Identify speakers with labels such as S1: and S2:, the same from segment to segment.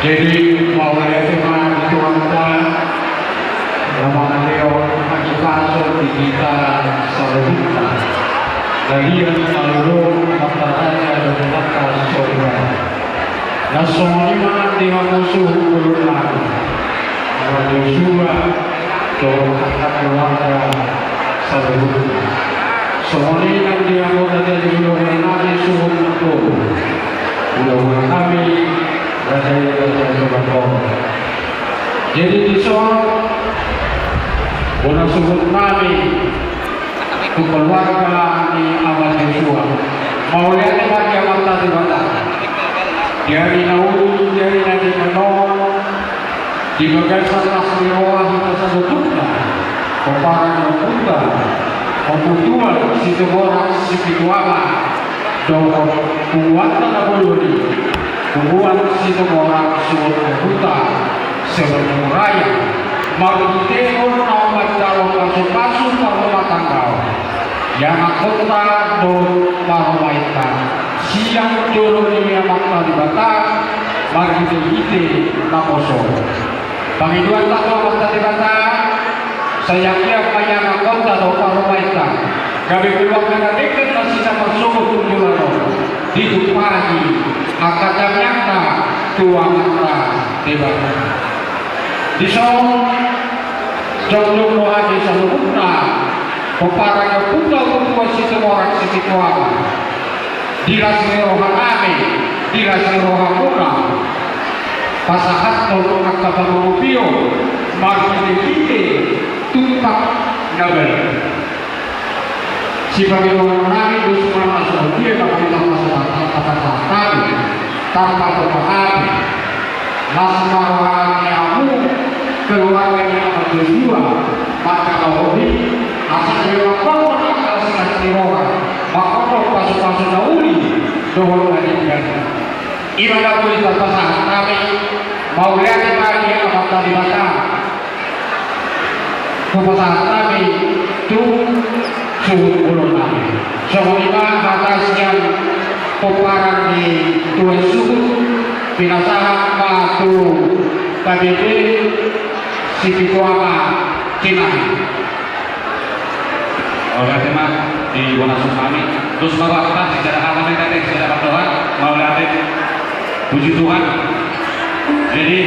S1: Jadi mau tema itu apa? Nama beliau Akipaso di kita Saruta. Dari yang selalu mataranya dan matar saudara. Dan semua di musuh berulang. Kalau Yosua doa keluarga Saruta. Semua yang dia mau dari Yosua Nabi suruh itu. Mudah-mudahan kami Raja jadi di sana orang sebut Nabi itu keluarga di Abad Yosua mau lihat bagi mata di mata dari Naudi dari Nabi Menon di bagian sana Sriwah kita sebutnya keparang Buddha kebutuhan situ orang situ apa doa kuatnya boleh Tuhan situ orang suruh buta sebelum raya magitehon nama calon pasuk-pasuk rumah tangga yang kota do marumaita siang dulu ini makna di batas magitehite nakoso pangiduan tak makna di batas saya kira banyak kota do marumaita gabi keluar dengan dekat masih sama suku tunjulan di pagi akademiknya tuangan debat di sana jauh doa di sana peparang putra ketua situ orang situ apa dirasi rohani dirasi rohani pasahat tolong akabang rupio margin kita tumpak nabel si bagi orang nari itu semua masuk dia kalau kita masuk kata-kata tadi tanpa pemahaman lasmaran kamu keluarganya berdua maka kau ini asal dia kau asal sekali orang maka kau pasuk-pasuk dauli doa lagi kan ibadah boleh terpasang kami mau lihat lagi apa tadi baca kepasangan kami itu suhu ulun kami semua atasnya peparang di tuan suku pinasahan batu KBP si Pituama Kinai oleh tema di Wonosobo kami terus bawa apa secara alam tadi secara doa mau lihat puji Tuhan jadi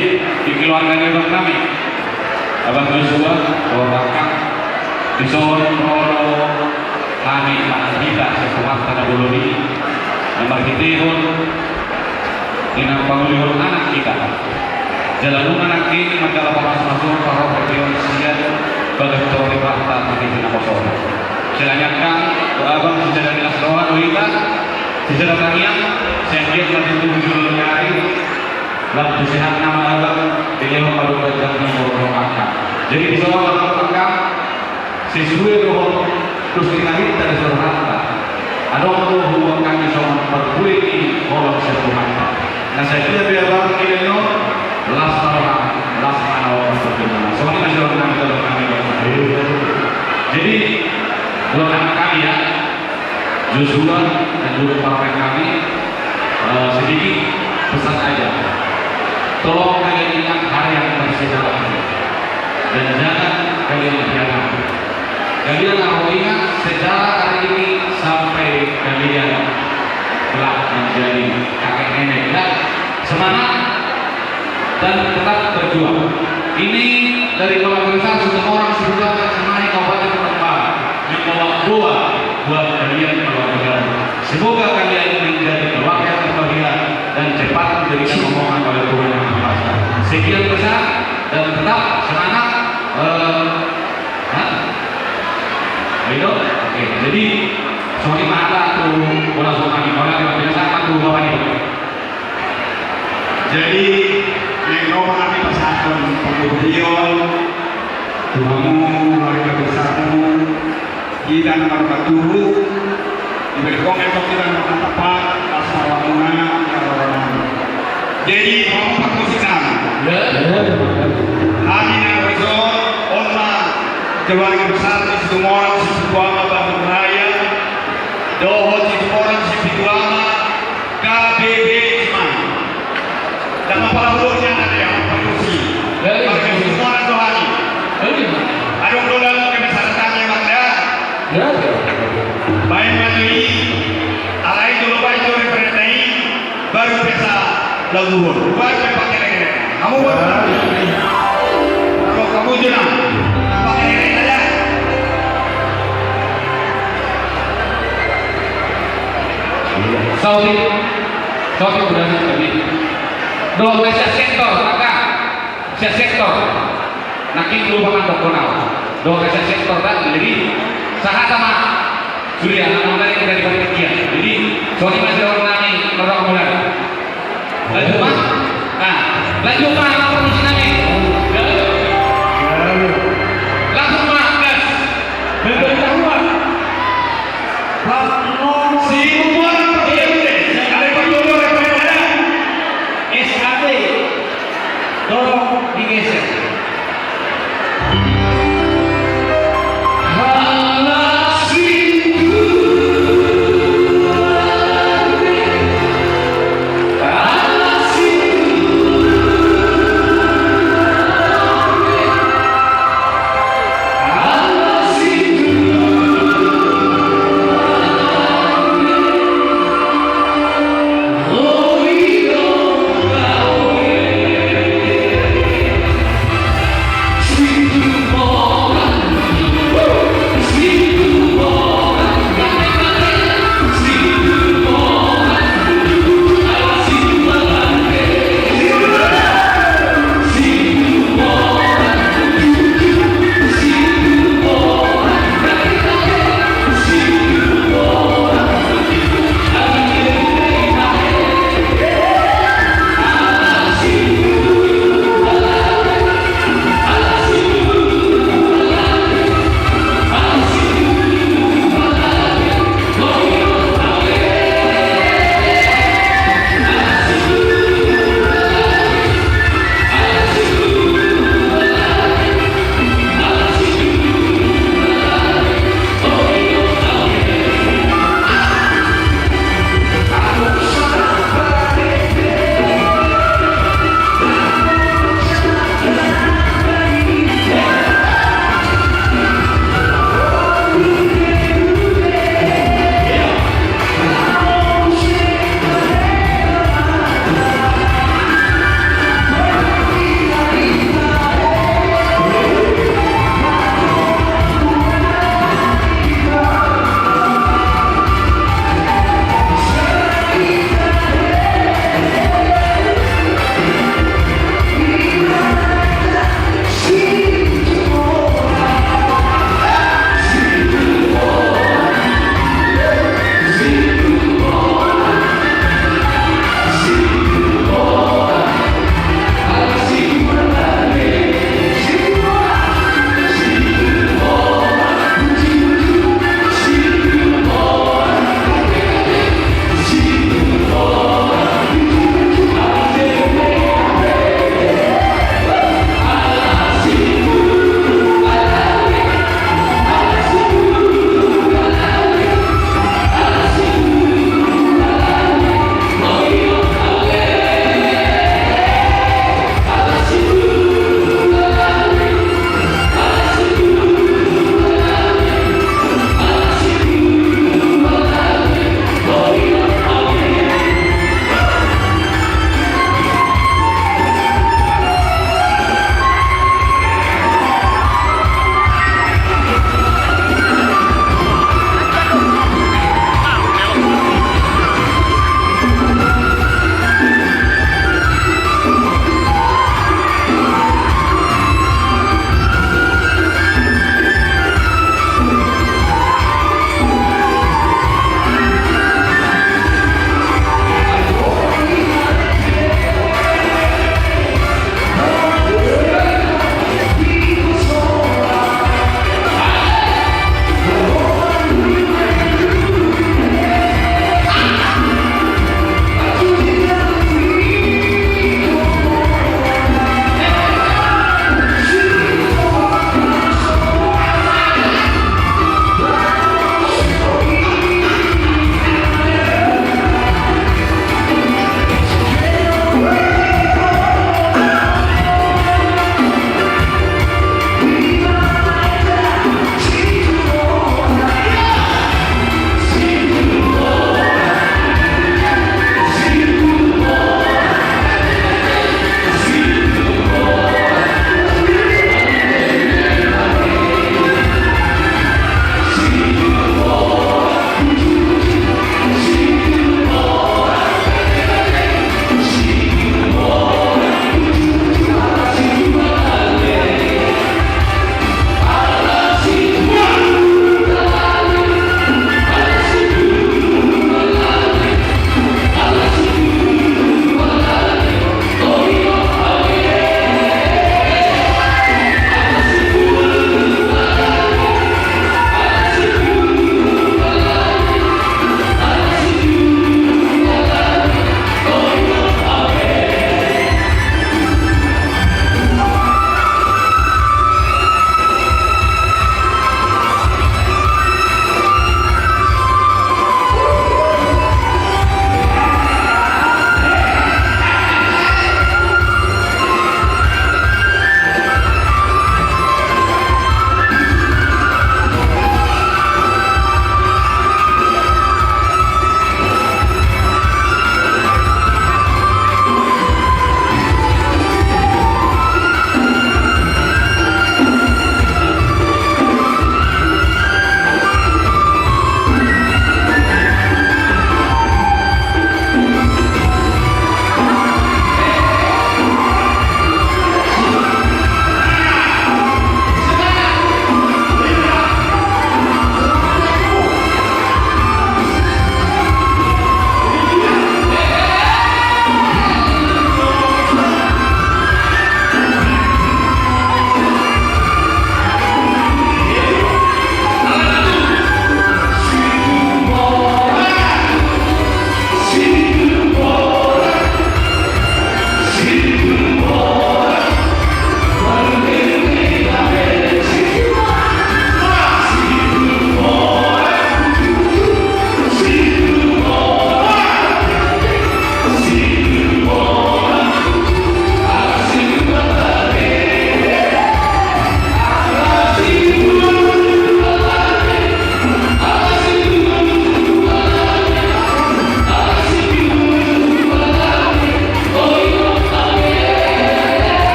S1: di keluarganya kami abang Yosua bawa bakang di Solo kami anak kita sesuatu pada dulu ini nomor kitihun dengan pengulihan anak kita jalan anak ini maka lepas masuk para perjuangan siap bagi teori fakta bagi kita kosong selanjutnya abang sejarah dinas doa kita sejarah kalian saya lihat nanti itu hari lalu sehat nama abang dengan memadu kerja di Purwokerto jadi di sana abang sesuai roh terus kita dari seluruh harta ada orang hubungan kami sama berkulit di kolom seluruh harta nah saya kira biar bang ini lasmana orang bagaimana soalnya masih orang kami kalau kami jadi dua anak kami ya Joshua dan dua partai kami sedikit pesan aja tolong kalian ingat hari yang bersejarah dan jangan kalian hianati kalian harus ingat sejarah hari ini sampai kalian telah menjadi kakek nenek dan semangat dan tetap berjuang. Ini dari organisasi semua orang sudah menemani Kabupaten Ketembang membawa doa buat kalian keluarga. Semoga kalian menjadi keluarga yang berbahagia dan cepat diberikan omongan oleh Tuhan Yang Maha Esa. Sekian besar dan tetap semangat. Itu, oke. Jadi soalnya mata tuh bola kami kalau biasa tuh bawa ini. Jadi Nero kami pasangan pemberian tuamu keluarga besarmu kita nomor batu diberikan untuk kita nomor tepat asalamualaikum warahmatullahi. Jadi mau pakusikan kami Narizon Allah keluarga besar di semua orang Sisubuama Bandung Raya doho di orang Sisubuama KBB Cimahi dan para leluhur. Baik pakai nenek. Kamu kalau kamu jenang pakai nenek aja. Saudi udah tadi. Dong saya sektor, kakak. Saya sektor. Nakin dulu makan dokonal. Dong saya sektor kan. Jadi sahat sama Surya nama dari bagian. Jadi Sony masih orang nami orang bulan. Lanjut mas. Nah, lanjut mas. Apa misi nami? Langsung mas, gas. Bentuk tahuan. Si umur dia ada berjodoh ada. SAD dorong digeser. See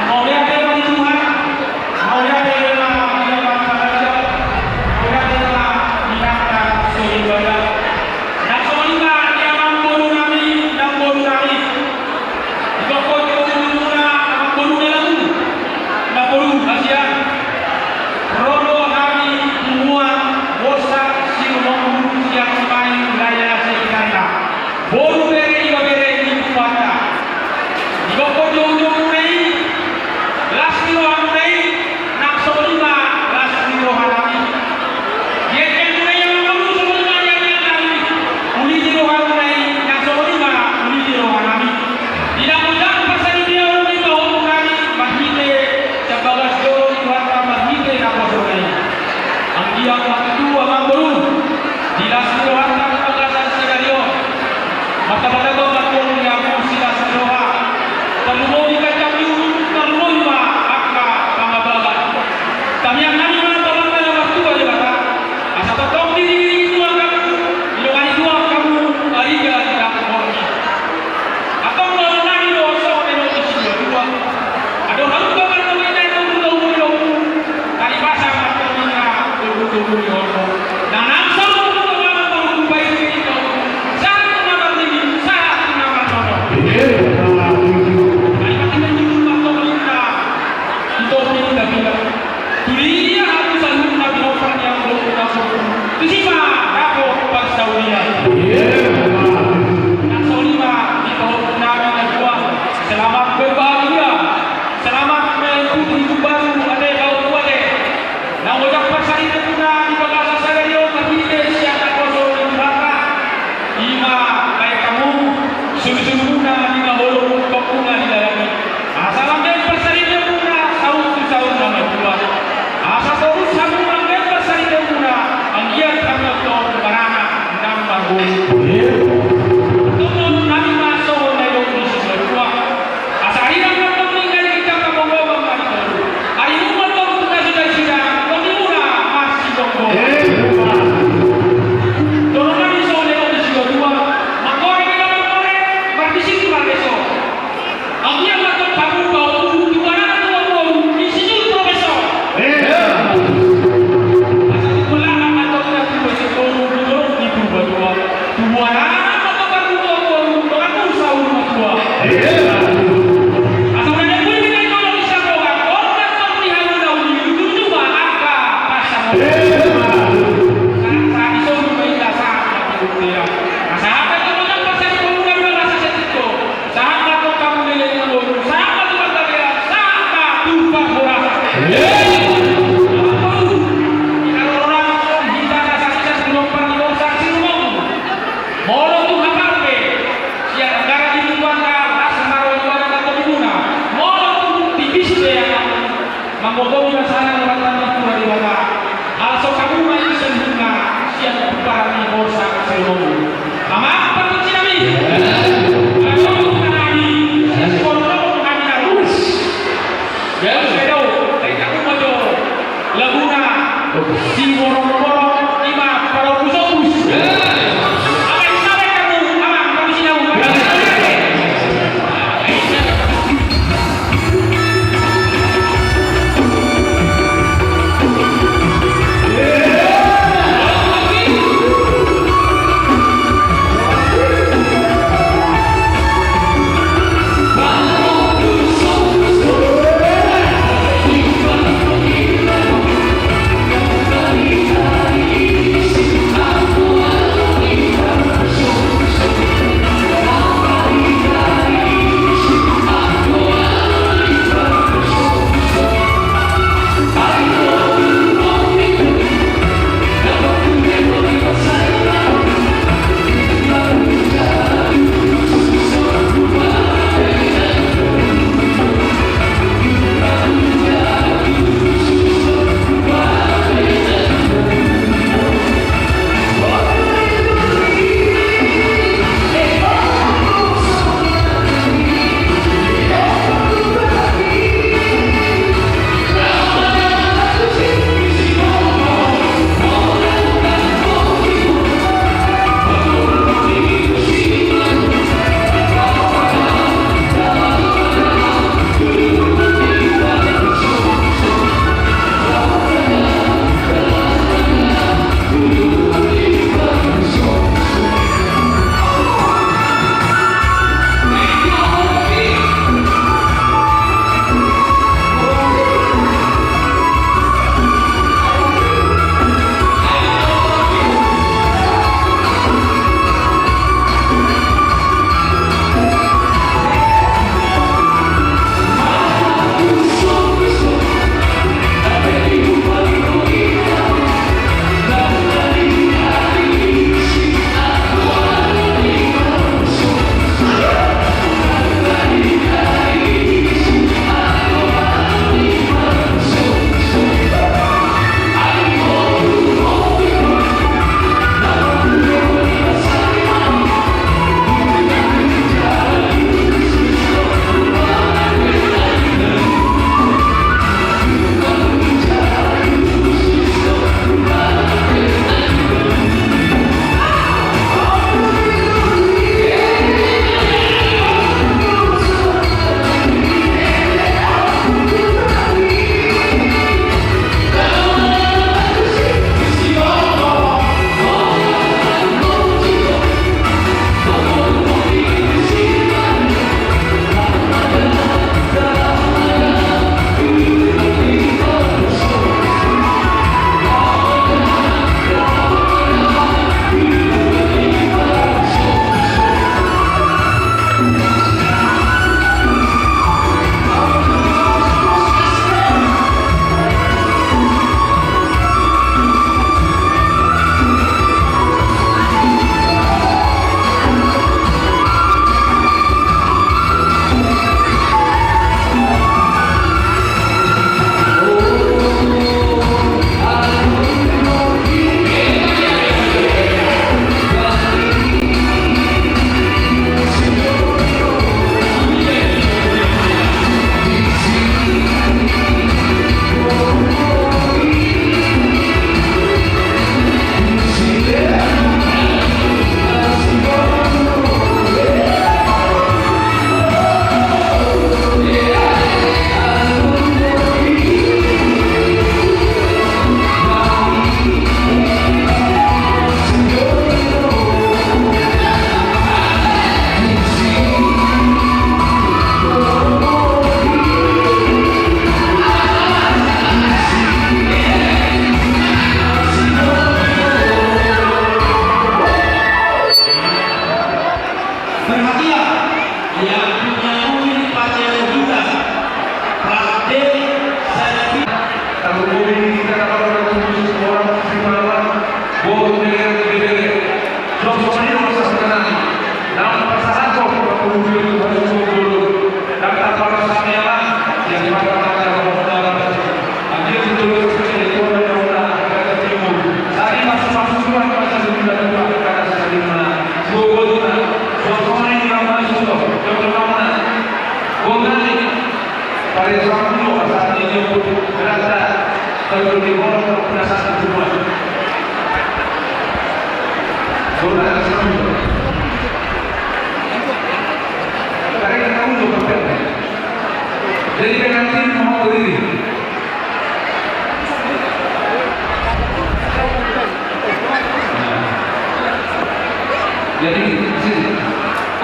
S1: Mau lihat tema di Tuhan, mau lihat tema di bangsa saja, mau lihat tema di kata Sohibaya. Dan Sohibaya dia mampu nami, Joko Jumuna mampu dalam, mampu Asia. Rodo kami semua bosa sinomong yang main wilayah sekitarnya. Boru bere iba bere di kuata. Joko Jumuna Lasmiro Hanai, Naksolima, Lasmiro Hanai. Yeken Hanai yang kamu Solima yang Hanai. Ulidiro Hanai, Naksolima, Ulidiro Hanai. Tidak mudah pasal dia orang itu orang mahite, sebagai jauh kuasa mahite Naksolima. Anggiang waktu abang baru, di Lasmiro Hanai pengasan segario. Mata-mata berlaku yang musik Lasmiro Hanai. Terlalu dikacau terlalu kami yang nami mana tolong saya waktu aja kata asal tetap diri dua kamu ilokani dua kamu ariga tidak korni atau kalau nami dosa orang itu dua ada orang tua kan namanya itu betul dari pasar atau mina betul dan langsung orang baik itu sangat nama ini sangat nama nono dari macam itu atau mina itu tidak bilang dunia aku selalu nabi Muhammad yang belum masuk. Terima aku bangsa dunia. Nasolima di bawah nabi Najwa. Selamat berbahagia, selamat mengikuti hidup baru. Ada kau tua deh. Nah ucap pasal itu puna di bangsa saya dia tapi siapa kosong di neraka. Ima baik kamu sungguh-sungguhnya di bawah pokoknya di dalamnya. Salam dan pasal itu puna sahur nama Tuhan. Asa terus kamu mengambil pasal itu puna anggian kamu untuk barana dan bangun. Tunggu nabi masuk dari Indonesia semua. Asa hari yang kamu meninggal kita kamu bawa kembali. Hari ini kamu sudah sudah kami mula masih bongkok. Tolong nabi soal Indonesia dua. Makore kita makore berbisik besok. Anggian kamu kamu bawa di barana dua bawa di sini profesor. Mengobong masalah orang tua di bawah. Alasan kamu masih sempurna, siapa barang di borsa seluruh. Ama apa tu kami? Kalau kami, sekolah kami harus. Jangan sedau, kamu majo. Laguna, si borong-borong, lima para pusat. Apa yang sampai kamu? Ama kamu sini kamu.
S2: Boleh sama. Karena kita tahu juga perfect. Jadi penalti mau berdiri. Jadi sini,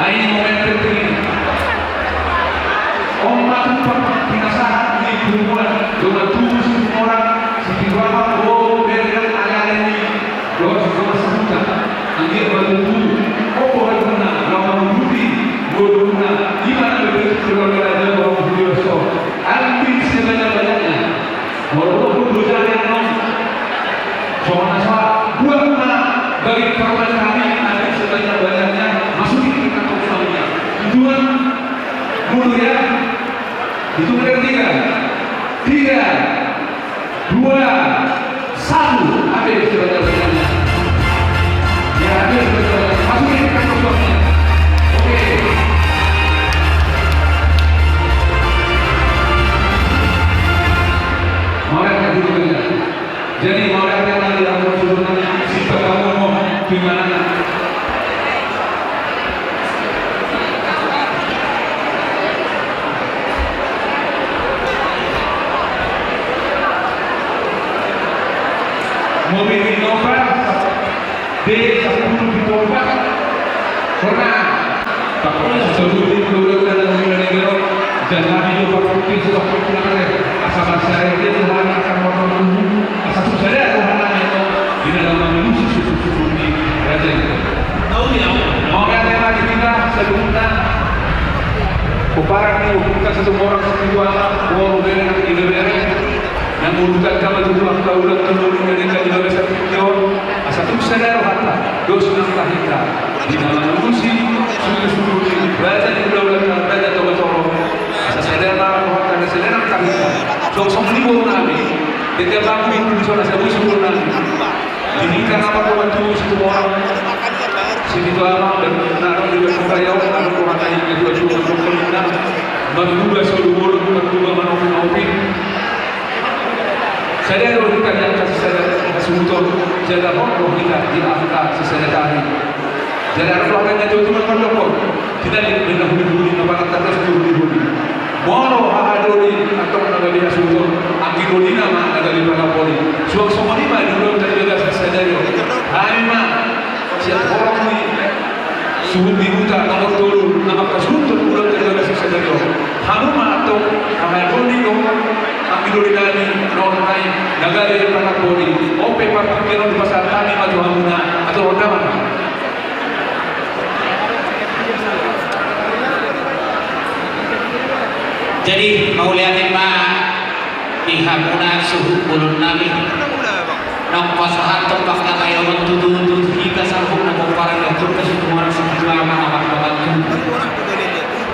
S2: ini momen penting ini. Ombak pinasahan di hubungan dengan tubuh semua orang seperti apa berikan area ini doa semua sebuta angin batu tubuh apa guna lawan budi guna gimana begitu keluarga orang budi besar ambil sebanyak-banyaknya walaupun berjalan yang non soalnya soal buat bagi korban kami ada sebanyak-banyaknya masukin ke kantong suaminya tujuan mundur ya. Itu ketiga, 3, 2, 1, habis sebanyak-banyaknya. Ya habis sebanyak-banyaknya. Masukin ke kantong suaminya. Oke. Mau lihat dulu saja. Jadi mau lihat yang lagi aku sebutnya sifat kamu mau gimana? Mobil Innova D10 ditolak karena sebelum dikeluarkan dalam negara dan kami juga mungkin sudah berpulang asal saya itu Tuhan akan membantu asal saya Tuhan itu di dalam manusia susu di raja itu. Tahu ya? Mau kata lagi kita sebelumnya kuparan ini bukan satu orang satu anak mau berenang di negara yang mulukan kama tujuh akta ulang telur mereka juga bisa pinjau asal sadar harta dos nafkah kita di dalam manusia suku ini raja di bulan raja toba toro asal sadar harta dan sadar harta kita dong somni boru nabi ketika bangku itu di sana saya usul nabi ini karena apa bantu satu orang sini tu amal dan naram juga kaya orang orang kaya juga juga berkelindah berdua seluruh berdua manopi saya ada kita yang kasih saya sebutkan jaga roh kita di Afrika sesuai tadi. Jadi ada keluarganya itu cuma kondok kita di benda budi apa kata terus budi. Moro hadori atau naga dia sebutkan angki budi nama naga di poli. Suang semua lima dulu dari jaga sesuai dari. Harima siapa orang ini suhu di hutan nomor turun nama kasuntun ulang dari jaga sesuai dari. Hanuma atau hadori Angkidori dani nonai nagari di Panakori ope parkir di pasar tani maju hamuna atau ondaman.
S3: Jadi mau lihat di hamuna suhu ulun nabi nongko sahat tempat kata yang mentuduh kita sambung namo para dokter ke situ orang segitu lama amat banget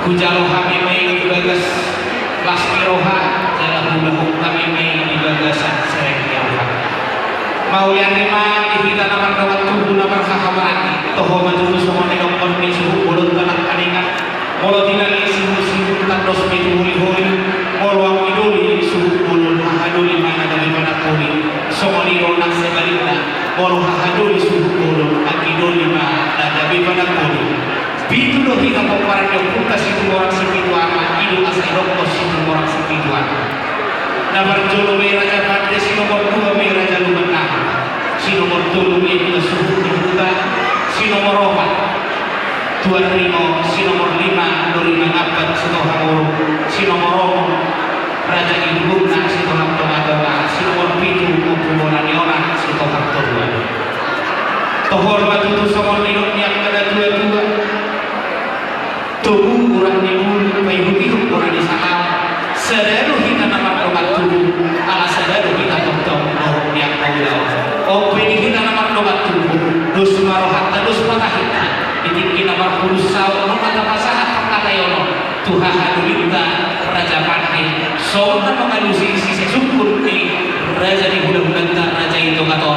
S3: kujalo kami main bagas lasmi roha dalam kami main di bagasan sereng yang mau lihat di kita nama kawat tubuh nama kahabat toho maju semua dengan kondisi ulun tanah kaningan molo tingali sihu tak dos itu huli molo ang idoli suhu ulun hahaduli mana dari mana kuli somoni ronak sebaliknya molo hahaduli suhu ulun ang idoli mana dari mana kuli bitu doh kita paparan yang putas itu orang spiritual hidup asal rokok itu orang spiritual nomor 7 may raja Pante si nomor 2 may raja Lumanang si nomor 3 may suhu dibuka si nomor 4 Tuan Rimo si nomor 5 Nurima Abad si Tohamuru si nomor 4 Raja Ibuna si Toham Tomadola si nomor 7 Kuburan Yona si Toham Torua Tohor Batutu Somor Nirut yang ada dua-dua tubuh kurang dibulu payuhi kurang disaham sadaru kita nama doa tubuh ala sadaru kita tentang roh yang kau opini kita nama doa tubuh dus marohat dus matahita itik nama pulsau kata pasahat kata yono Tuhan hadulita Raja Pati soalnya mengalusi sisi syukur di Raja di bulan-bulan Raja itu kata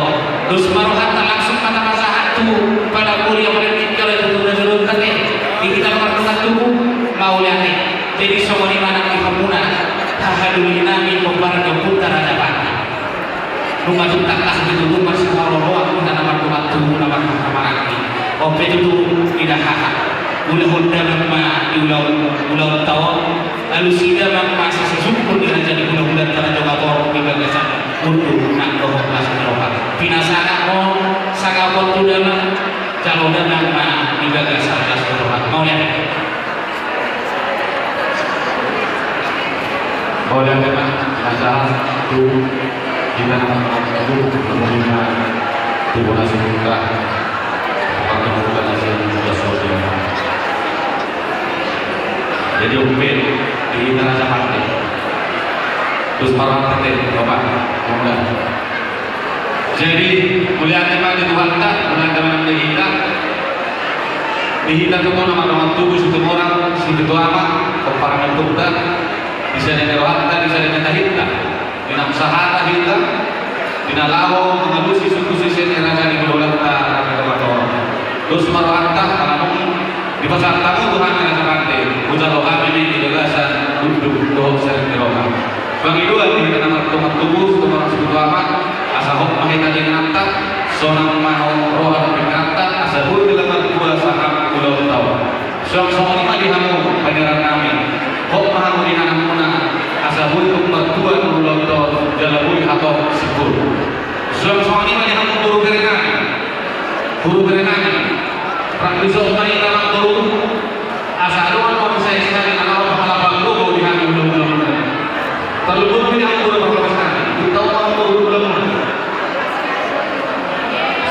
S3: dus marohat langsung kata pasahat tubuh pada kuliah pada tinggal itu turun kate di kita melakukan tubuh mau lihat jadi semua di mana di Hamuna hahaduli nami pembarang putar Raja Pati rumah kita kasih itu rumah semua roh kita nama tubuh nama kamaraki Oke itu tidak hak. Ulah honda mama ulah tahun lalu sida mama sesukur dengan jadi ulah tanah juga kor juga kesan untuk nak roh masuk roh. Pinasana mo saka waktu dalam calon mama juga kesan masuk roh. Mau lihat?
S1: Mau lihat kan? Masalah itu kita itu menerima hubungan semoga apakah bukan hasil sudah sosial. Jadi umumnya di neraca partai terus para partai bapak muda. Jadi mulia tema di Tuhan tak mulia tema dihita itu nama tubuh situ orang situ apa para mentukta bisa dinerohata bisa dinetahita dina usaha kita dina lao mengalusi suku sisi raja di Dolata terus marohata kalau di pasar tamu Tuhan yang sampai ujar rohani ini gagasan untuk doa sering rohani. Bagi dua di nama Tuhan tubuh Tuhan sebut amat asal hok mahita dengan nafta sonam mau roh atau nafta asal hul dilakukan dua saham ulau tahu. Semua lima dihamu pangeran kami. Hok mahamu di anak muna asal hul pembatuan ulau tahu dalam hul atau syukur. Semua lima dihamu guru berenang. Praktisok kami dalam guru asal doang orang saya sekali anak orang halabang guru di hati belum terlalu tidak guru berapa sekali kita tahu guru belum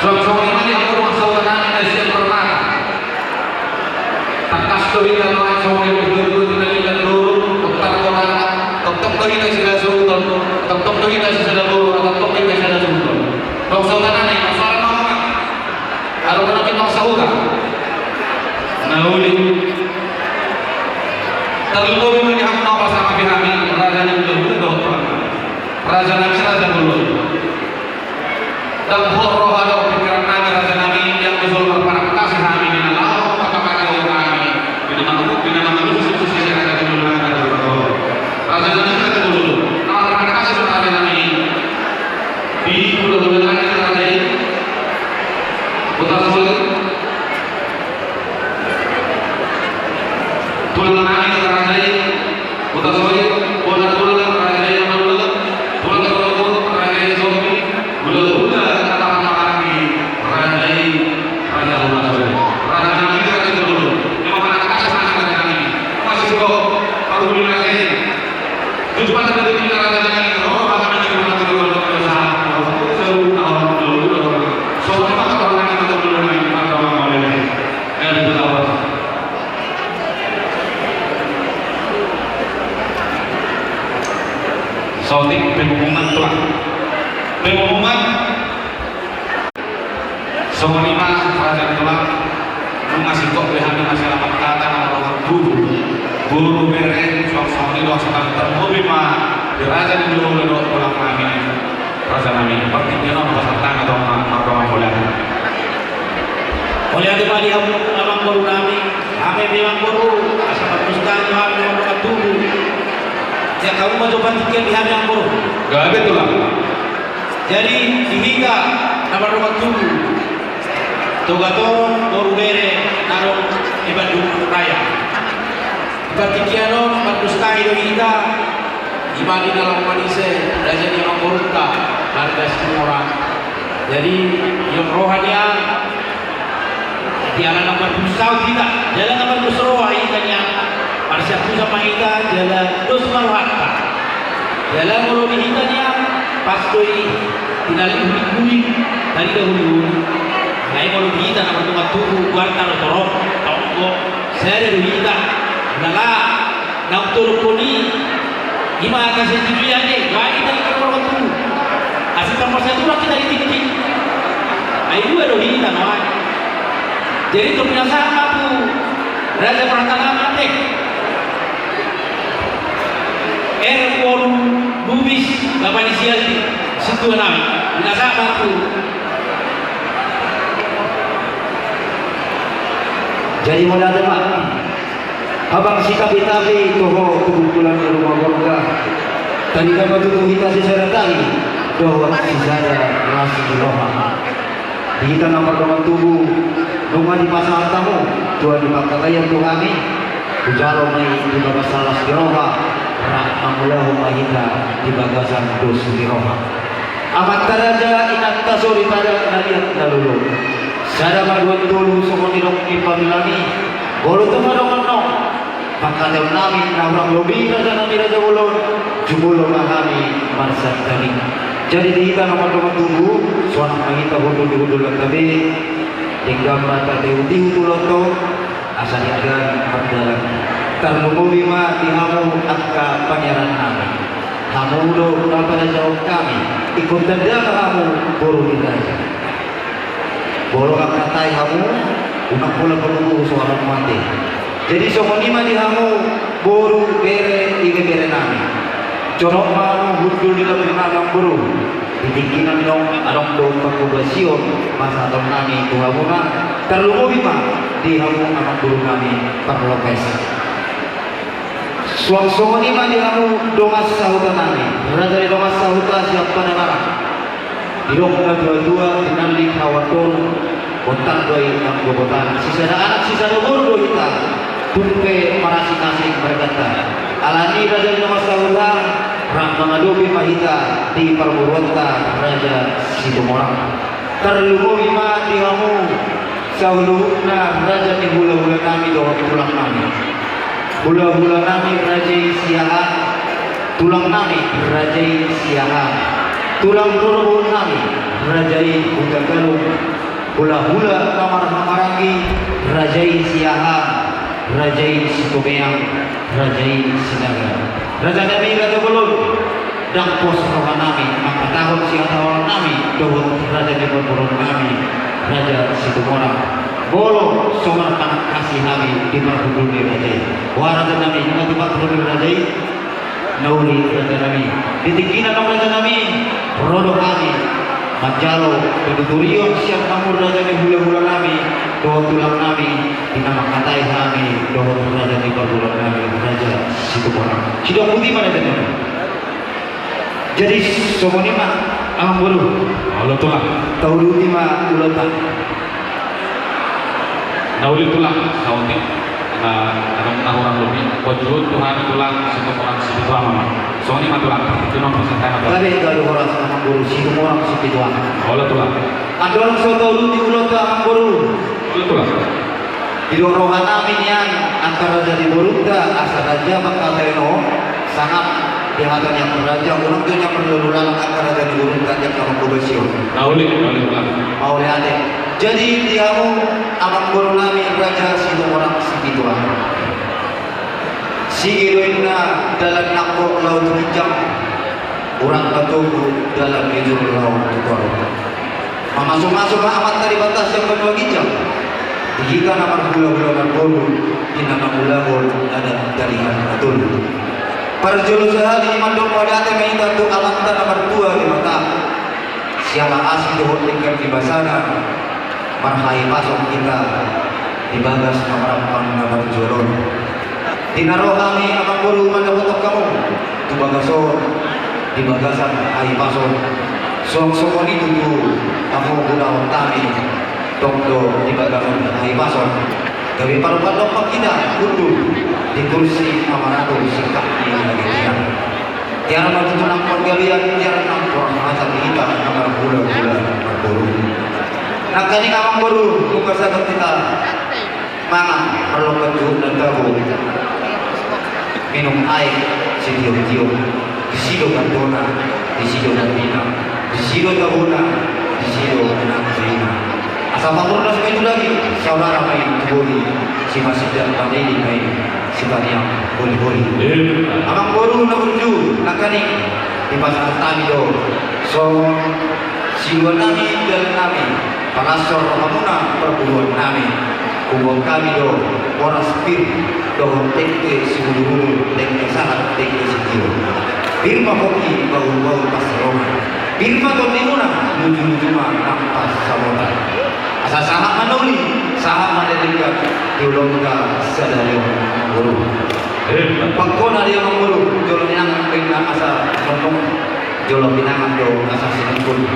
S1: soal ini yang guru masuk ke dalam dari siapa pernah tak kasih kita main soal yang guru tidak kita guru tetap orang tetap kita sudah suruh tetap kita sudah guru tetap kita sudah suruh dong soal ini masalah mana kalau kita kita sahuka nauli terlalu banyak yang mau bersama kami raja yang belum raja dulu dan roh ada pikiran kami raja nabi yang betul berparak kasih kami di dalam apakah kami di nama sisi raja dulu raja nabi dulu nama kasih raja nabi di pulau raja putar sulit tulang nani kerajaan putar sulit bola tulang kerajaan mana bola tulang kerajaan zombie bola katakan lagi kerajaan mana sulit kerajaan ini kerajaan dulu yang mana kasih sana kerajaan ini masih kok baru beli lagi tujuh pada dari kerajaan ini oh bahkan ini kerajaan dulu bersama seru tahun dulu soalnya maka orang yang kita dulu ini maka orang mau lihat yang itu tahu Sautik pengumuman tuan pengumuman semua lima kerajaan tulang masih kok behani masyarakat kata nama guru beren soal ini doa sedang termobil mah diraja di dulu doa tulang kami raja kami partinya nama peserta atau apa boleh
S3: ada pada abang guru kami memang guru asal Ustaz Tuhan memang tubuh. Ya kamu mau coba tiket di hari yang buruk.
S1: Gak betul lah.
S3: Jadi dihingga nomor tubuh. Togaton baru bere naruh di Bandung Raya. Partikiano matustai do hingga ibadi dalam manise raja di Mangurta harga semua. Jadi yang rohania tiada nomor pusau tidak. Jalan nomor pusau hingga Arsyadu sama kita jalan terus marwata jalan melalui hitanya pastoi tidak lebih dari dahulu naik melalui kita nama tempat tubuh warta torok tonggo saya dari kita nala nak turukuni gimana kasih tujuannya baik dari orang tubuh asal tempat saya tuh kita ditik-tik ayo dua dohi kita nawar jadi itu punya sama tuh raja perantara mati bubis bapak disiasi situ enam tidak sama tuh
S4: jadi modal teman abang sikap itabi toho kebetulan di rumah warga tadi kamu tutup kita secara tadi bahwa sisanya masih di rohani di kita nomor tubuh Nunga di pasal tamu, Tuhan di pakatayan Tuhani, Ujalo may di bagasalas di roha, Rak mamulahu mahita di bagasan dos di roha. Amat taraja inat kasori pada naliat nalulu. Sada maduan tulu sumonirok di pamilani, bolu tumadong anong, Pakataw namin na orang lobi raja nami raja ulon, jumulong kami marsat kami. Jadi kita nomor tunggu, suara kita hudul lang tabi, tinggal mata diuti huduloto, asal jagan perdalan. Terlumubi ma dihamu angka pangeran kami. Hamu do pada jauh kami, ikut tenda kamu buru raja. Boro katai hamu, unak pula berlubu suara mati. Jadi sokonima dihamu boru bere ige bere nami. Corok mau hudul di dalam nalang boru. Ditingginan dong adong dong pangkubasion masa dong nami tuhabuna terlumu bima dihamu anak boru nami perlopes. Suang sokonima dihamu dongas sahutan nami. Berada di dongas sahutan siapa negara. Didong dua-dua dinalik hawaton kontak doi ang gobotan. Sisa anak sisa boru doi kita. Tumpe marasi kasih berkata alani raja di masa ulang rak mengadupi mahita di perburuanta raja Situmorang terlumu bima dihamu sauluna raja di hula-hula kami doa tulang kami hula-hula kami raja siahan tulang kami raja siahan tulang dorobun kami raja Budagalung hula-hula kamar-kamarangi raja siahan Rajai Situmeang, Rajai Sinaga. Raja Nabi Raja Belum, dan pos rohan nami, maka tahun siang tahun nami, dohut Raja di Berburung nami, Raja Situmorang. Bolo somar panak kasih nami di Berburung di Rajai. Wah Raja Nabi, di Berburung Rajai, Nauli Raja Nabi. Ditingginan ng Raja Nabi, Rodo kami, Majalo, Peduturion siap namur Raja di hula-hula nami, dohut tulang nami, dinamakatai kami dohor raja di perbulan kami raja Situmorang. Sidang putih mana tadi? Jadi somonima amang bolu.
S1: Allah tulang.
S4: Tauluti ma ulatan.
S1: Nauli tulang sauti. Ada orang lebih. Wajud Tuhan tulang Situmorang Situmorang. Somonima tulang. Itu nomor sekian.
S4: Tapi kalau orang amang bolu Situmorang Situmorang.
S1: Allah tulang.
S4: Adon so tauluti ulatan amang bolu.
S1: Allah tulang.
S4: Didorohan namin yan antara dari Borunda asal raja Makateno sangat dihatan yang raja unang doon yang perlululang antara dari Borunda yang kamu kubasyon
S1: Nauli tulang.
S4: mau lihat jadi diamu amang boro namin raja Situmorang Situmorang sigidoin na dalam nakok laut hijau orang ketunggu dalam hijau laut tukar masuk-masuk amat dari batas yang kedua hijau. Jika nama gula-gula boru, di nama gula-gula ada jalihan betul. Perjulu sehari mandor pada ate mainta tu alanta nomor 2 di mata. Siapa asli dohot tinggal di basana, marhai pasok kita di bagas nomor 4 nomor joron. Dinaro kami amang boru mana foto kamu, tu bagaso di bagasan hai pasok. Song-song itu tu aku guna tani. Tongdo di bagasan hai pasok. Tapi parukan lompat kita duduk di kursi amanatu sikap ini lagi tiang. Tiang maju tunang pergalian tiang nampor masa kita kamar gula-gula berburu. Nak kani kamar berburu bukan sahabat kita. Mana perlu kejuh dan tahu. Minum air sedium-dium. Di sido kantona, di sido nantina, di sido tahuna, di sido nantina. Asal faktor das itu lagi, saudara main boli, si masih dan pandai main, si yang boli-boli. Abang boru na berju, nakani di pasar tani do, so siluan nami dan nami, panasor rohamuna perburuan nami, kubur kami do, boras pir, do tekte sibulu, tekte sangat, tekte sikio. Birma hoki bau-bau pasarona, birma kontimuna, nuju-nuju nampas samota. Asa sahak manuli, sahak manelikat diulongka sadari guru. Pagkona dia mengguru, jolo pinangan kena asa ngomong, jolo pinangan do asa sinipun.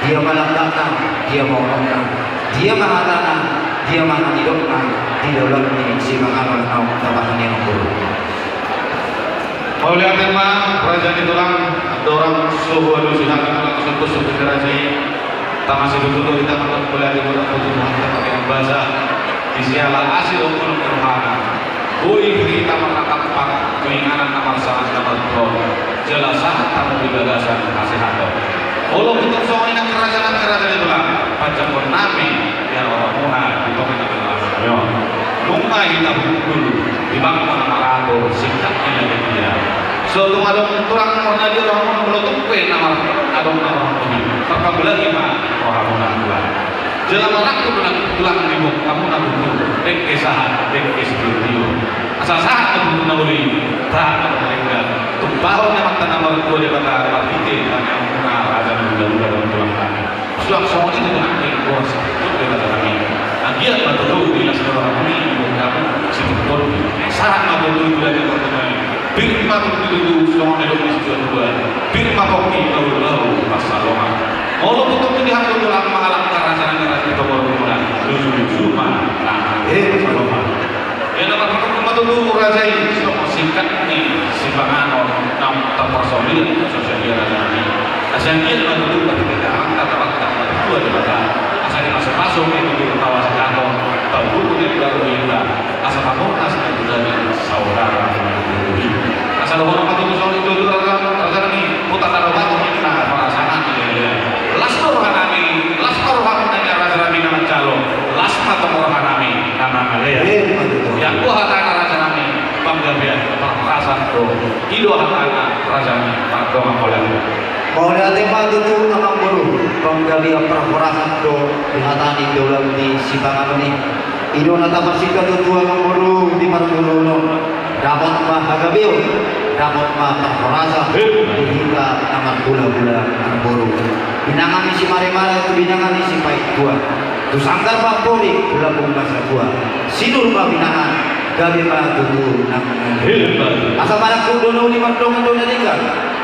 S4: Dia malakana, dia mau ngomong, dia mahatana, dia mana hidupnya di dalam ini si mengamal kau tabahan yang buruk.
S1: Mau lihat tema kerajaan itulah dorang suhu adu sihat langsung kusuk ke kerajaan. Tak masih betul kita melihat di bulan pertumbuhan kita pakai bahasa disialah asil umum berhana. Bui kita menatap keinginan nomor sangat nomor dua. Jelas kamu di gagasan nasihat. Kalau kita semua ini kerajaan itulah panjang bernami ya orang muna di tengah tengah. Bunga kita dulu di bangku nama sikapnya dia. Sebelum ada tulang warna dia orang belum tumpah nama ada orang ini. Terkabul lagi mah orang bulan. Jalan waktu tulang di bawah kamu nak dulu. Dek kesahan, dek kestudio. Asal sahat kamu nabuli. Tak mereka. Tumpah orang mata nama dua dia kata berpikir tanya muna raja muda dalam tulang kami. Suang semua itu nak bos itu dia kata kami. Dia betul bila seorang ini kamu situ betul. Sahat kamu dulu dari pertemuan. Birma itu semua Indonesia dua. Birma kopi lalu masalah. Kalau tutup dilihat dulu lama alam kerajaan kita berbulan. Lucu mah. Masalah. Ya dapat pertemuan dulu raja ini semua singkat ini simpangan orang enam terpersolir sosial raja ini. Asal dia dulu ketika kata-kata itu adalah asal masuk itu di kawasan kantor. Tahu dia baru hilang. Asal kamu asal itu dari saudara. Asal orang itu soal itu raja ini putar taruh batu kita perasaan dia. Lastor hanami, lastor hanami raja ini nama calon. Lasma temor hanami nama Malaya. Yang gua hatana raja ini bangga biar perasaan tu. Ido hatana raja ini bangga mengkolam.
S4: Mau lihat tema itu akan buru penggali perasaan tu dihatani dalam di sibangan ini. Ido nata bersihkan tu akan buru di marguluno. Dapat mah hagabiu, dapat mah perasaan hingga akan gula-gula buru. Binangan isi mare-mare itu binangan isi baik tua. Tu sangkar pak pori gula bahasa tua. Sinur mah binangan gabi mah tutu nang. Asal mana kudono di mandongan dona tinggal.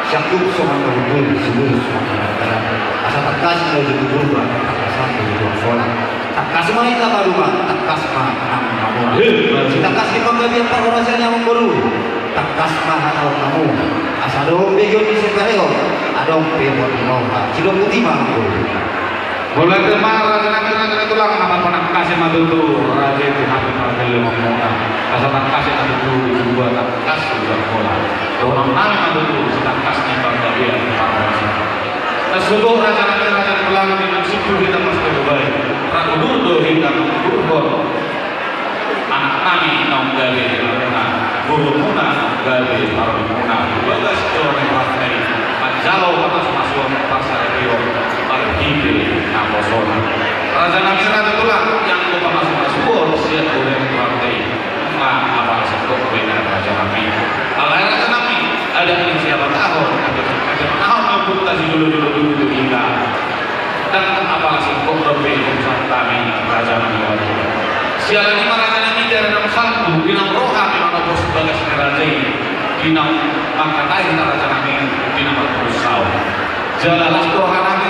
S4: Syakub soman kabul sebul soman antara. Asal takas menuju kubur asal menuju sekolah. Takas mah itu apa rumah? Takas mah nang mamura. Si takas di penggabian perhorasannya memburu. Takas mah atau kamu. Asal dong begitu di sekarang. Adong pemot mau. Cilo putih mah memburu.
S1: Boleh temar raja tulang nama penak kasih madu tu raja itu hati raja lima mona. Asal tak kasih madu tu dua tak kasih dua bola. Orang nama madu tu sedang kasih bangga dia para. Seluruh raja tulang dengan situ kita mesti berbaik. Ragu dulu kita berubah. Anak kami nom gali mona, guru mona gali para mona. Bagas orang partai. Majalau kata masuk pasar itu. Artikel nama zona. Raja Nabi Raja Tulang yang bukan masuk siap oleh partai. Apa sebut dengan Raja Nabi? Alai Raja Nabi ada yang siapa tahu? Ada tahu maupun tadi dulu itu kita. Dan apa sebut lebih urusan kami Raja Nabi? Siapa ini Raja Nabi dari nama satu binang roha binang bos sebagai raja binang mangkatai Raja Nabi binang berusaha. Jalalah roha Nabi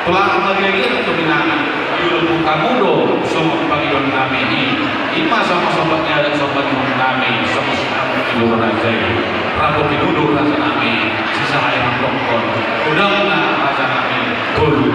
S1: telah menjadi untuk binangan yul kamudo semua panggilan kami ini ima sama sobatnya dan sobat kami sama ibu raja rabu diduduh raja kami sisa ayam tongkol udangnya raja kami dulu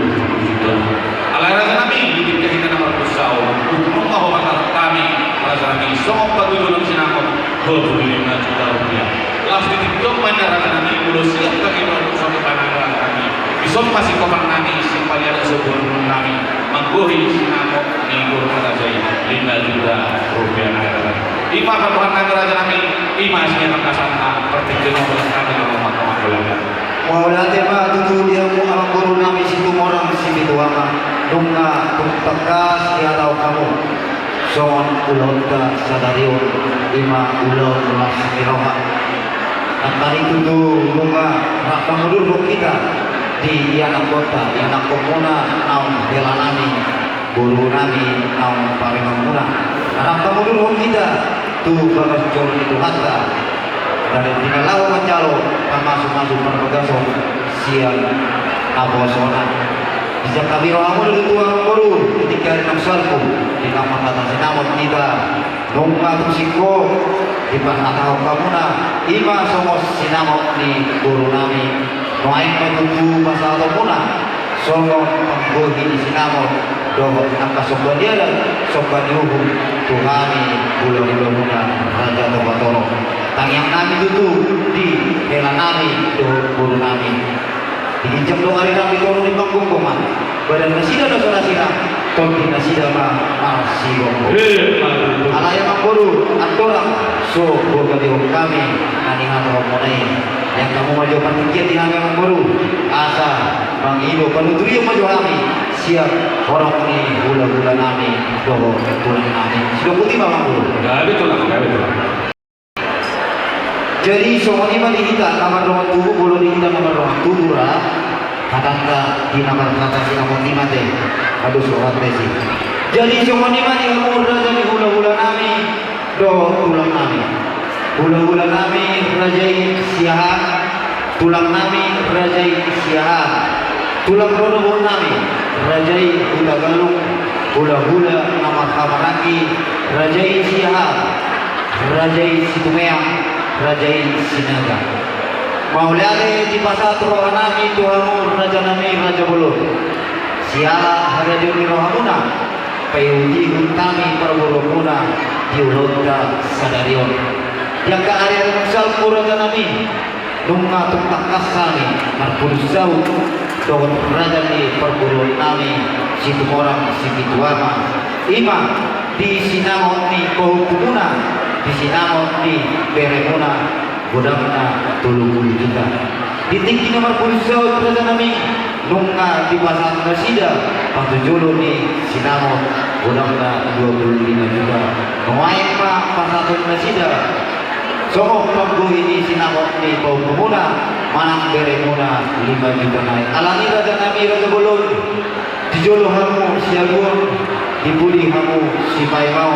S1: alai raja kami dididik kita nama bersau untuk mau kami raja kami semua panggilan sinakot berlima juta rupiah langsung dididik mana raja kami udah siap bagi untuk pandangan kami Isop masih kompak nami supaya ada sebuah nami menggohi sinamok minggu raja 5 juta rupiah akhirat. Ima kabuhan nami raja nami ima siya kasana pertikin mo kami ng mga kulaga.
S4: Mau lihat tema itu dia mau alam guru nami situ orang situ ama dunga tegas dia tahu kamu. Son ulon ka sadarion ima ulon mas kiroha. Antara itu dunga rak pengurus kita di anak kota, di anak komuna, naum belanani, guru nami, naum parimamuna. Anak kamu dulu kita, tuh bagas jol itu hatta. Dari dinalau mencalo, masuk perbagason, siang abosona. Bisa kami rohamu dari tuang guru, ketika di nafsalku, di nama sinamot kita nung matusiko di panataw kamuna ima somos sinamot ni guru nami nuain matutu masalah muna somos panggohi ni sinamot doho nakasokban dia dan sokban yuhum tuhami bula-bula muna raja tobatoro tangyang nami tutu di hela nami doho guru nami diinjak doa hari nami turun di panggung koman badan nasida dosa nasida tolki nasida masih gombo alaya mangkuru antorang so boga diom kami nani hatau monai yang kamu maju pertikian di nami mangkuru asa mangido panuturi maju kami siap orang ini gula-gula nami doho tulang nami sudah putih mangkuru jadi semua ini mah kita kamar ruang tubuh boleh kita kamar ruang tubuh lah katangka di kamar kata si kamar lima teh aduh sobat besi jadi semua ini mah di umur jadi hula-hula nami do tulang nami hula-hula nami rajai siahan tulang nami rajai siahan tulang rodobon nami rajai hula galung hula-hula nama kamaraki rajai siahan rajai situmeang Rajai Sinaga Maulade di pasar roha nami Tuhanmu Raja nami Raja Bulu Siala Raja di rohamuna Payuji huntami Perburumuna Diulunta Sadarion Yang ke area Musal Raja nami Nunga Tumpak Kasani Marpulsau Dohon Raja di Perburun nami Situ orang Situ Wama Ima di Sinamon ni Kohukumuna di sinamot di beremuna godamna 30 juta di tinggi nomor pulsa raja nami nunga di pasar nasida patujulu ni sinamot godamna 25 juta nuain pa pasar nasida somok panggo ini sinamot ni pemuna manang beremuna 5 juta naik alami raja nami raja bolon dijolo hamu sialuon dibuli hamu si paimau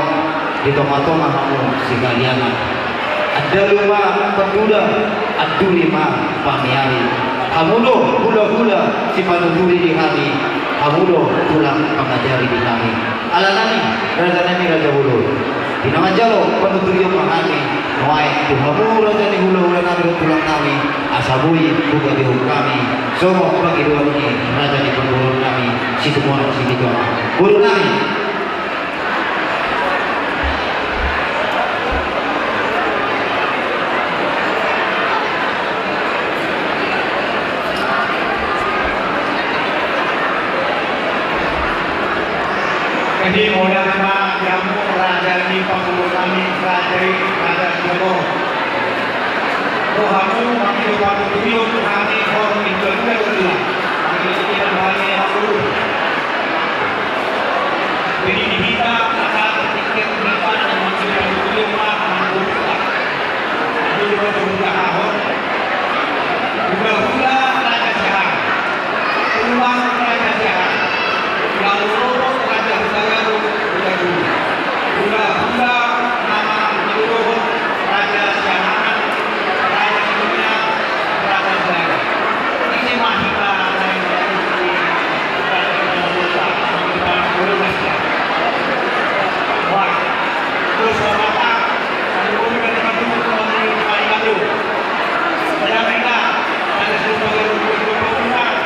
S4: di toma-toma kamu sekalian ada rumah pemuda ada lima pamiari kamu do hula-hula si panuturi di kami kamu do tulang pengajari di kami ala nami raja bulu di nama jalo panuturi yang kami noai tuhamu raja ni hula-hula nami tulang kami asabui buka di kami semua pagi dua ini raja di penggulung kami situ orang situ guru kami
S3: Jadi mulai nama jamu raja di panggung kami raja Joko. Rohamu kami waktu dulu kami orang itu dulu. Kami tidak boleh aku. Jadi kita akan tiket kita dan masih dulu mah mangkuk. Dulu sudah ahor. Buka raja sehat. Ulang raja sehat. Lalu raja sehat. Hula-hula nama seluruh raja siahaan, raja dunia, raja segala. Ini mahita dari wah, terus apa? Kalau kita dapat mengambil paling baru, saya mereka ada sesuatu yang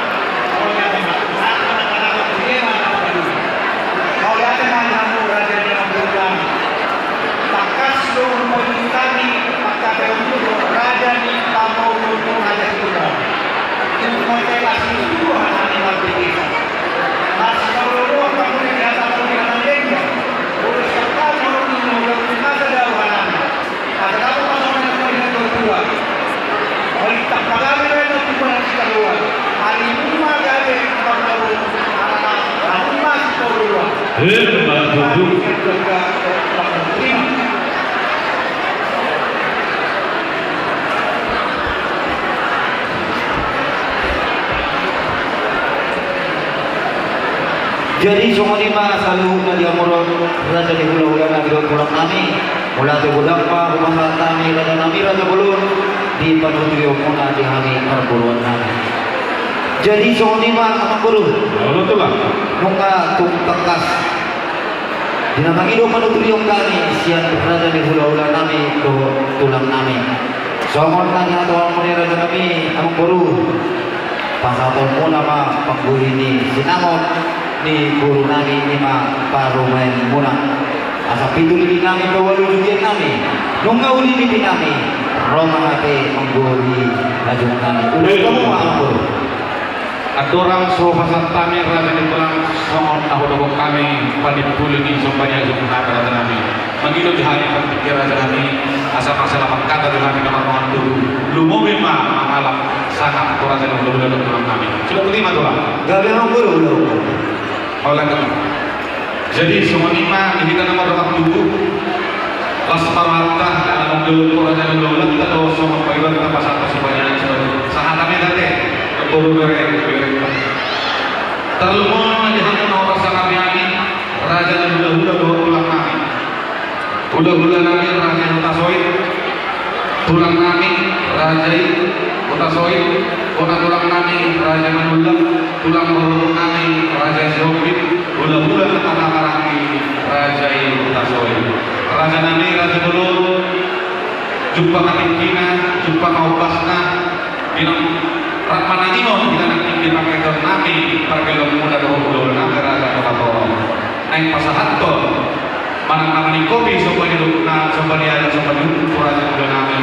S3: kalau yang hebat, anak-anak dia mana baru. Kalau yang mana raja yang berubah, takas seluruh kami maka untuk raja ni tamu untuk raja kita. Itu motivasi dua animal kita. Masih kalau kamu ni ada tamu di dalam dia, urus sekarang kalau ni mau kita ada orang. Ada kamu pasal yang kedua. Oleh tak pakai mereka tu pun kedua. Hari ini maka ada kamu anak hari masih kedua.
S4: Jadi semua lima selalu tadi amor raja di hula-hula nami pulang kami mula tu budak pa rumah kami raja nami raja belum di panutri omona di kami perburuan kami. Jadi semua lima apa guru?
S1: Betul lah.
S4: Nunga tung tekas Dinamangido panutuliyong kami siyan raja ni hula-hula nami ko tulang nami. Somon na nga tuwang mo ni raja kami among guru. Pasatol mo na pagbuhi ni sinamon ni guru nami ni parumayan muna. Asa pituli namin kawaluluyan namin. Nung ngauli ni namin, Roma ate ang guri na dyan namin. Uloy ka mo mga guru.
S1: At orang so pasantami raja ni tulang songon ahudobok kami panipuli ni sombanya jumlah raja nami. Magido dihani pikir raja nami asa masalah kata dihani kamar mohon dulu. Lumumi mengalap sangat raja ni dulu tulang kami. Coba kelima tulang.
S4: Gabi ang guru ulo.
S1: Oleh jadi semua lima kita nomor waktu las parwata dalam dulu raja ni dulu atau semua payuan kita pasal sebanyak sahabatnya tadi. Terlalu menjadikan orang sangat biani raja yang hula-hula bawa tulang nami hula-hula nami raja yang utasoid tulang nami raja utasoid tulang nami raja manula tulang berhubung nami raja zombit hula-hula kata nami raja utasoid raja nami raja dulu jumpa katikina jumpa kaubasna minum Mananino kita nak tinggi pakai nami pakai muda dulu nami raja kota Toro naik pasahan to mana kopi sobat hidup na sobat dia sobat hidup raja muda nami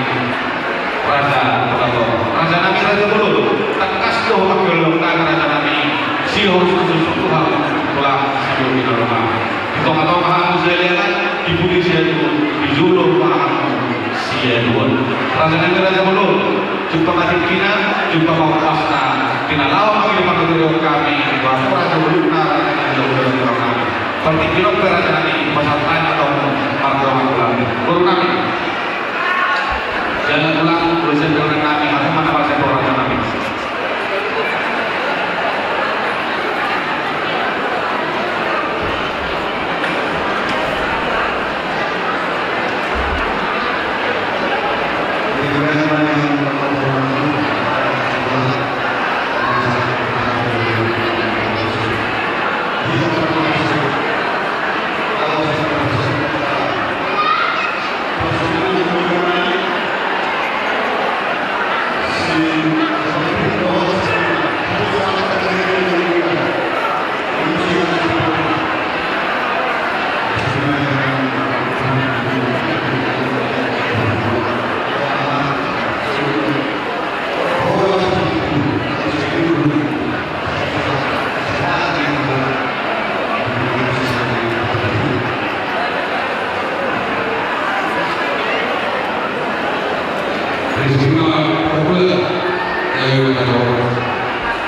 S1: raja kota Toro raja nami raja dulu tekas tuh pakai nami raja nami sihor susu Tuhan pulang sihor di rumah itu atau mahal kan dibudi sia dulu dijulur mahal sia dulu raja nami raja dulu jumpa katikina jumpa mau pasna kina lawan kami di kami bahwa raja beluna kami seperti kilo raja nami pasatan atau marga pulang guru kami jangan pulang tulisan dengan kami atau mana bahasa raja nami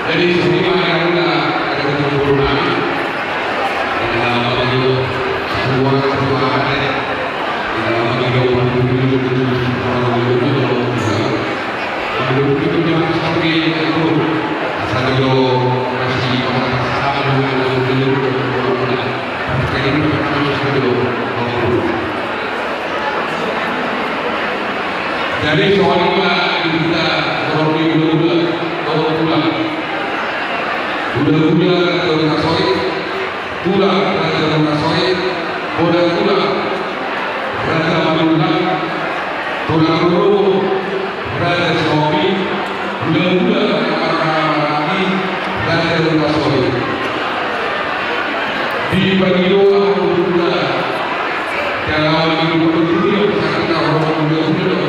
S1: Jadi semua yang ada di corona semua ada dalam jadi soalnya kita kalau Budak-budak atau kasoid, pulang raja kasoid, budak-budak raja malulang, tulang guru raja sobi, budak-budak lagi raja kasoid. Di bagi doa budak, dalam hidup berdua sangat orang budak-budak.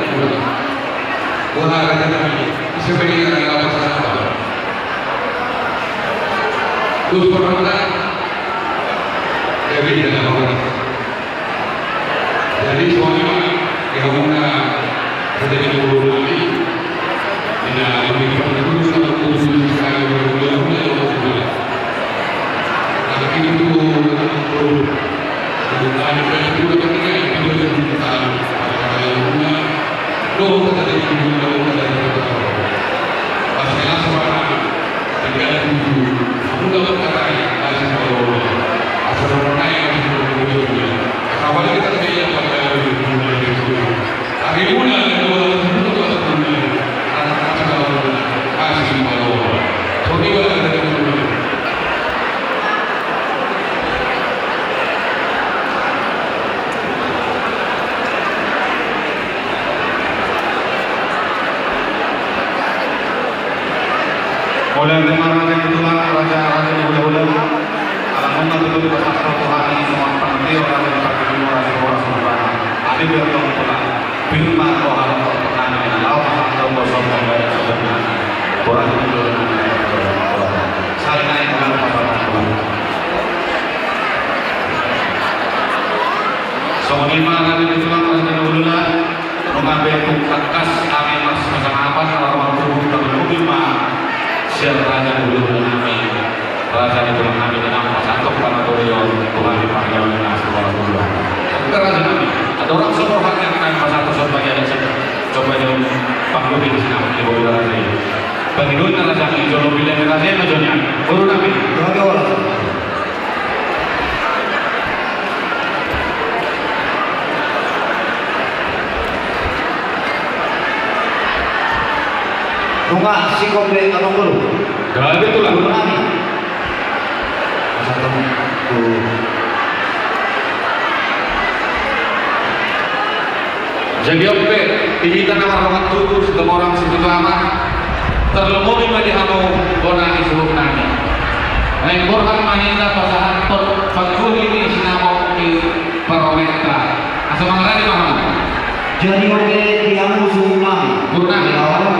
S1: Wahai raja kami, sebenarnya adalah masalah. Terus perhatian dari dalam orang. Jadi suami yang mana terjadi buruk lagi, tidak memiliki terus atau khusus sekali berbulan-bulan. Tapi itu buruk. Bukan itu ketika itu dibutuhkan. Kalau rumah, doa terjadi buruk-buruk. Pastilah seorang tidak ada tujuh. Bukan berkata asal orang yang berbuat awal kita tidak pada hari bulan dua anak asal malu so dia ada firma Tuhan pertanyaan Allah atau kosong dari sebenarnya Tuhan itu saya naik dengan pasal Tuhan. Soalnya kami berjuang pada dulu mengambil tukas kami mas apa kalau waktu terlalu lima serta dulu kami raja itu kami dengan satu pada beliau Tuhan dipanggil dengan sebuah dulu. Raja kami ada orang semua yang akan pasal tersebut bagi ada coba yang panggil di sini di bawah raja ini. Bagi dulu raja ini jauh lebih dari raja yang majunya. Baru kami.
S4: Bagi orang. Nunga si kombe anong gulo.
S1: Grabe itu lah.
S4: Gulo namin. Satu
S1: Jadi oke, kita nama orang tubuh setengah orang situ lama terlalu lima di hamu bona disuruh nani. Naik borhan mahina pasahan pangkuh ini sinamo di parometa. Asal mana lagi mahal?
S4: jadi oke dia musuh namin.
S1: Purnami.
S4: Orang